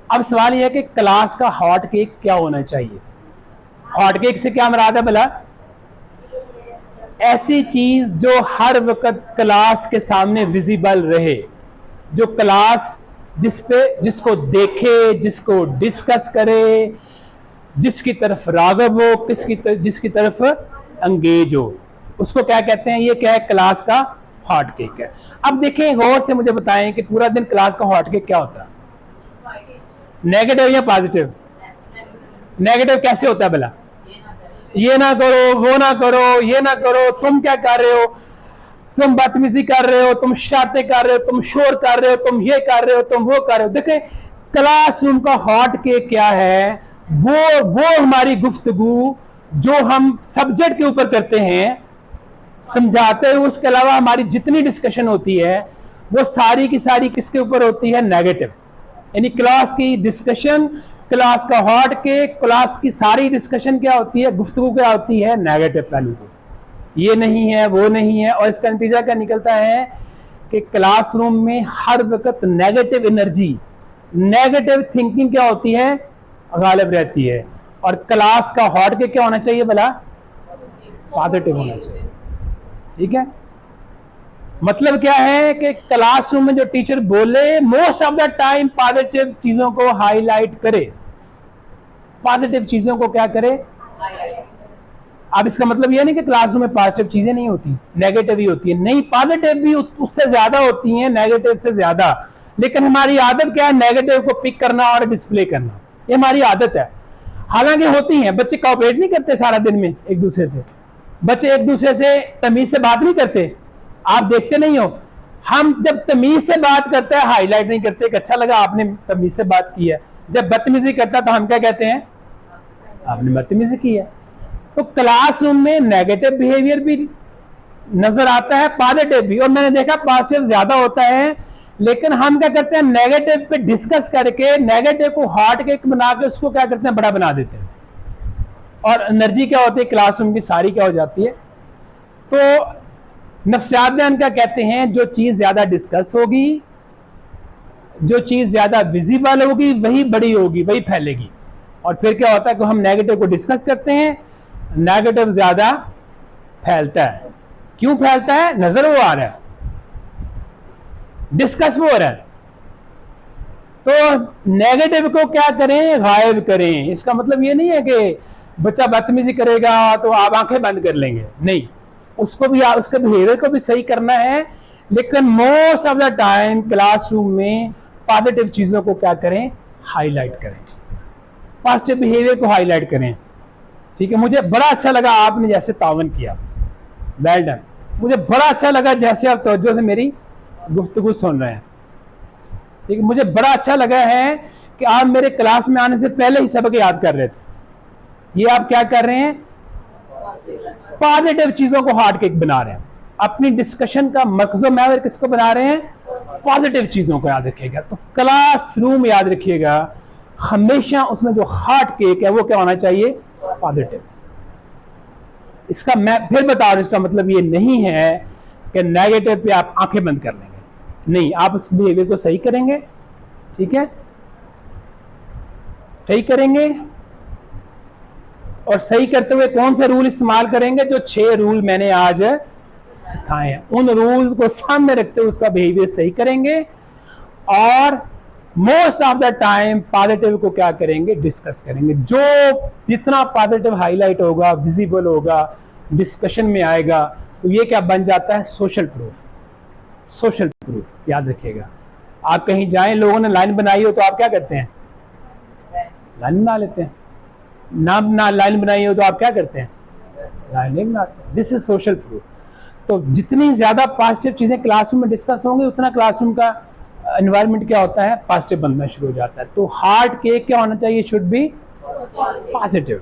अब सवाल यह है कि क्लास का हॉट केक क्या होना चाहिए। हॉट केक से क्या मुराद है भला? ऐसी चीज जो हर वक्त क्लास के सामने विजिबल रहे, जो क्लास जिसको देखे, जिसको डिस्कस करे, जिसकी तरफ राग़ब हो, जिसकी तरफ अंगेज हो, उसको क्या कहते हैं? ये क्या है? क्लास का हॉट केक है। अब देखें गौर से, मुझे बताएं कि पूरा दिन क्लास का हॉट केक क्या होता है? नेगेटिव या पॉजिटिव? नेगेटिव कैसे होता है भला? ये ना करो, वो ना करो, ये ना करो, तुम क्या कर रहे हो, तुम बदतमीजी कर रहे हो, तुम शरारतें कर रहे हो, तुम शोर कर रहे हो, तुम ये कर रहे हो, तुम वो कर रहे हो। देखें क्लासरूम का हॉट केक क्या है? वो हमारी गुफ्तगू जो हम सब्जेक्ट के ऊपर करते हैं, समझाते हैं, उसके अलावा हमारी जितनी डिस्कशन होती है वो सारी की सारी किसके ऊपर होती है? नेगेटिव। यानी क्लास की डिस्कशन, क्लास का हॉट केक, क्लास की सारी डिस्कशन क्या होती है? गुफ्तगू क्या होती है? नेगेटिव पहलू को। ये नहीं है, वो नहीं है, और इसका नतीजा क्या निकलता है कि क्लासरूम में हर वक्त नेगेटिव एनर्जी, नेगेटिव थिंकिंग क्या होती है? गालिब रहती है। और क्लास का हॉट केक क्या होना चाहिए भला? पॉजिटिव होना चाहिए। ठीक है, मतलब क्या है कि क्लासरूम में जो टीचर बोले most of the time positive चीजों को हाईलाइट करे, पॉजिटिव चीजों को क्या करे? अब इसका मतलब यह नहीं कि क्लासरूम में पॉजिटिव चीजें नहीं होती, नेगेटिव ही होती है। नहीं, पॉजिटिव भी उससे ज्यादा होती हैं, नेगेटिव से ज्यादा। लेकिन हमारी आदत क्या है? नेगेटिव को पिक करना और डिस्प्ले करना, ये हमारी आदत है। हालांकि होती हैं, बच्चे कोऑपरेट नहीं करते सारा दिन में एक दूसरे से, बच्चे एक दूसरे से तमीज से बात नहीं करते, आप देखते नहीं हो। हम जब तमीज से बात करते हैं हाईलाइट नहीं करते कि अच्छा लगा आपने तमीज से बात की है। जब बदतमीजी करता तो हम क्या कहते हैं? आपने बदतमीजी की है। तो क्लासरूम में नेगेटिव बिहेवियर भी नजर आता है, पॉजिटिव भी, और मैंने देखा पॉजिटिव ज्यादा होता है। लेकिन हम क्या करते हैं? नेगेटिव पे डिस्कस करके नेगेटिव को हॉट केक बना के उसको क्या करते हैं? बड़ा बना देते हैं, और एनर्जी क्या होती है क्लासरूम की? सारी क्या हो जाती है? तो नफ्सियात में क्या कहते हैं? जो चीज ज्यादा डिस्कस होगी, जो चीज ज्यादा विजिबल होगी, वही बड़ी होगी, वही फैलेगी। और फिर क्या होता है कि हम नेगेटिव को डिस्कस करते हैं, नेगेटिव ज्यादा फैलता है। क्यों फैलता है? नजर वो आ रहा है, डिस्कस वो हो रहा है। तो नेगेटिव को क्या करें? गायब करें। इसका मतलब ये नहीं है कि बच्चा बदतमीजी करेगा तो आप आंखें बंद कर लेंगे, नहीं, उसको भी, उसके बिहेवियर को भी सही करना है। लेकिन most of the time classroom में पॉजिटिव चीजों को क्या करें? हाईलाइट करें, पॉजिटिव बिहेवियर को हाईलाइट करें। ठीक है, मुझे बड़ा अच्छा लगा आपने जैसे तावन किया, वेल डन। मुझे बड़ा अच्छा लगा जैसे आप तवज्जो से मेरी गुफ्तगू सुन रहे हैं। ठीक है, मुझे बड़ा अच्छा लगा है कि आप मेरे क्लास में आने से पहले ही सबक याद कर रहे थे। ये आप क्या कर रहे हैं? पॉजिटिव चीजों को हॉट केक बना रहे हैं। अपनी डिस्कशन का मकसद महवर किसको बना रहे हैं? पॉजिटिव चीजों को याद रखिएगा। तो क्लासरूम याद रखिएगा, हमेशा उसमें जो हॉट केक है वो क्या होना चाहिए? पॉजिटिव। इसका मैं फिर बता दूं, इसका मतलब ये नहीं है कि नेगेटिव पे आप आंखें बंद कर लेंगे, नहीं, आप उस बिहेवियर को सही करेंगे। ठीक है, सही करेंगे, और सही करते हुए कौन से रूल इस्तेमाल करेंगे? जो 6 रूल मैंने आज सिखाए हैं, उन रूल को सामने रखते हुए उसका बिहेवियर सही करेंगे। और most of the time positive को क्या करेंगे? डिस्कस करेंगे। जो जितना पॉजिटिव हाईलाइट होगा, विजिबल होगा, डिस्कशन में आएगा, तो ये क्या बन जाता है? Social proof. सोशल प्रूफ याद रखिएगा। आप कहीं जाएं, लोगों ने लाइन बनाई हो तो आप क्या करते हैं? लाइन बना लेते हैं। ना लाइन बनाई हो तो आप क्या करते हैं? लाइन नहीं बनाते। This is social proof. तो जितनी ज्यादा पॉजिटिव चीजें क्लासरूम में डिस्कस होंगी, उतना क्लासरूम का एनवायरनमेंट क्या होता है? पॉजिटिव बनना शुरू हो जाता है। तो हार्ट केक क्या होना चाहिए? Should be positive.